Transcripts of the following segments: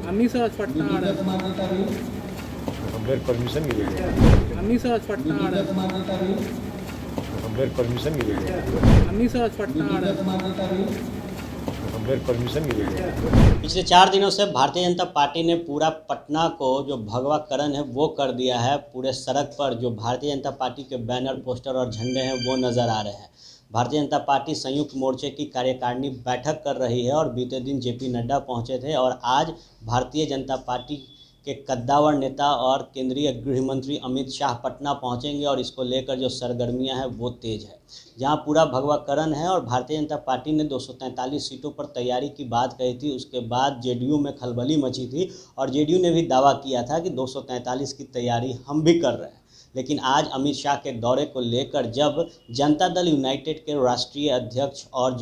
अमित शाह आज पटना आ रहे हैं। मेरे परमिशन मिलेगी। अमित शाह आज पटना आ रहे हैं। मेरे परमिशन मिलेगी। अमित शाह आज पटना आ रहे हैं। मेरे परमिशन मिलेगी। पिछले 4 दिनों से भारतीय जनता पार्टी ने पूरा पटना को जो भगवाकरण है वो कर दिया है। पूरे सड़क पर जो भारतीय जनता पार्टी के बैनर, पोस्टर और झंडे हैं वो नज़र आ रहे हैं। भारतीय जनता पार्टी संयुक्त मोर्चे की कार्यकारिणी बैठक कर रही है और बीते दिन जेपी नड्डा पहुंचे थे और आज भारतीय जनता पार्टी के कद्दावर नेता और केंद्रीय गृह मंत्री अमित शाह पटना पहुंचेंगे और इसको लेकर जो सरगर्मियां हैं वो तेज़ है। जहां पूरा भगवाकरण है और भारतीय जनता पार्टी ने 243 सीटों पर तैयारी की बात कही थी, उसके बाद जेडीयू में खलबली मची थी और जेडीयू ने भी दावा किया था कि 243 की तैयारी हम भी कर रहे हैं। लेकिन आज अमित शाह के दौरे को लेकर जब जनता दल यूनाइटेड के राष्ट्रीय अध्यक्ष और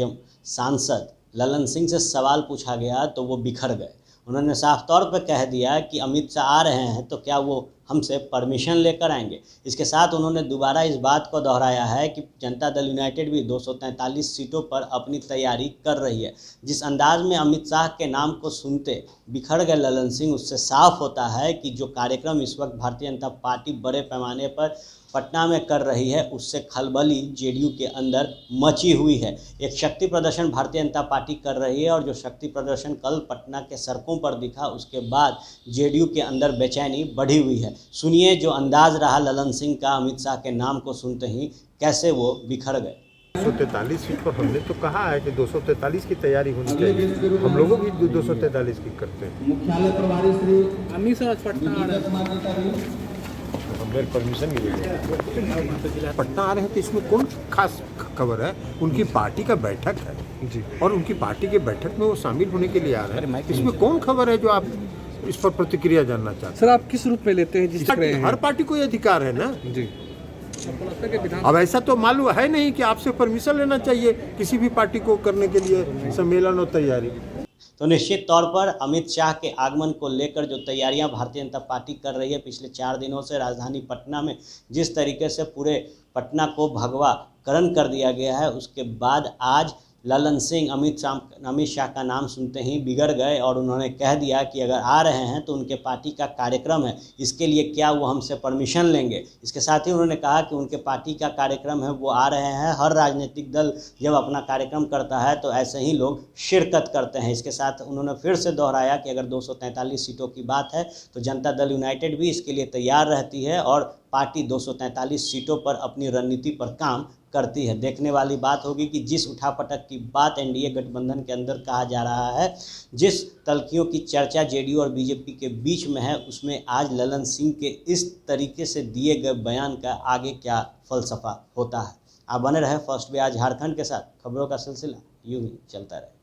सांसद ललन सिंह से सवाल पूछा गया तो वो बिखर गए। उन्होंने साफ तौर पर कह दिया कि अमित शाह आ रहे हैं तो क्या वो हमसे परमिशन लेकर आएंगे। इसके साथ उन्होंने दोबारा इस बात को दोहराया है कि जनता दल यूनाइटेड भी 243 सीटों पर अपनी तैयारी कर रही है। जिस अंदाज में अमित शाह के नाम को सुनते बिखर गए ललन सिंह, उससे साफ होता है कि जो कार्यक्रम इस वक्त भारतीय जनता पार्टी बड़े पैमाने पर पटना में कर रही है उससे खलबली जेडीयू के अंदर मची हुई है। एक शक्ति प्रदर्शन भारतीय जनता पार्टी कर रही है और जो शक्ति प्रदर्शन कल पटना के सड़कों पर दिखा उसके बाद जेडीयू के अंदर बेचैनी बढ़ी हुई है। सुनिए जो अंदाज रहा ललन सिंह का अमित शाह के नाम को सुनते ही, कैसे वो बिखर गए। 243 सीट पर हमने तो कहा है कि 243 की तैयारी होनी चाहिए। हम लोगों की 243 की करते हैं। मुख्यालय प्रभारी श्री अमित शाह आज पटना आ रहे हैं। मेरे परमिशन मिलेगी। पटना आ रहे हैं तो इसमें कौन खास खबर है? उनकी पार्टी का बैठक है जी, और उनकी पार्टी के बैठक में वो शामिल होने के लिए आ रहे हैं। इसमें कौन खबर है जो आप इस पर प्रतिक्रिया जानना चाहते हैं? सर, आप किस रूप में लेते हैं जिस हर पार्टी को ये अधिकार है ना जी। अब ऐसा तो मालूम है नहीं कि आपसे परमिशन लेना चाहिए किसी भी पार्टी को करने के लिए सम्मेलन और तैयारी। तो निश्चित तौर पर अमित शाह के आगमन को लेकर जो तैयारियां भारतीय जनता पार्टी कर रही है, पिछले 4 दिनों से राजधानी पटना में जिस तरीके से पूरे पटना को भगवाकरण कर दिया गया है, उसके बाद आज ललन सिंह अमित शाह का नाम सुनते ही बिगड़ गए और उन्होंने कह दिया कि अगर आ रहे हैं तो उनके पार्टी का कार्यक्रम है, इसके लिए क्या वो हमसे परमिशन लेंगे। इसके साथ ही उन्होंने कहा कि उनके पार्टी का कार्यक्रम है, वो आ रहे हैं। हर राजनीतिक दल जब अपना कार्यक्रम करता है तो ऐसे ही लोग शिरकत करते हैं। इसके साथ उन्होंने फिर से दोहराया कि अगर 243 सीटों की बात है तो जनता दल यूनाइटेड भी इसके लिए तैयार रहती है और पार्टी 243 सीटों पर अपनी रणनीति पर काम करती है। देखने वाली बात होगी कि जिस उठापटक की बात एनडीए गठबंधन के अंदर कहा जा रहा है, जिस तल्खियों की चर्चा जेडीयू और बीजेपी के बीच में है, उसमें आज ललन सिंह के इस तरीके से दिए गए बयान का आगे क्या फलसफा होता है। आप बने रहे फर्स्ट बिहार झारखंड के साथ। खबरों का सिलसिला यूं ही चलता रहे।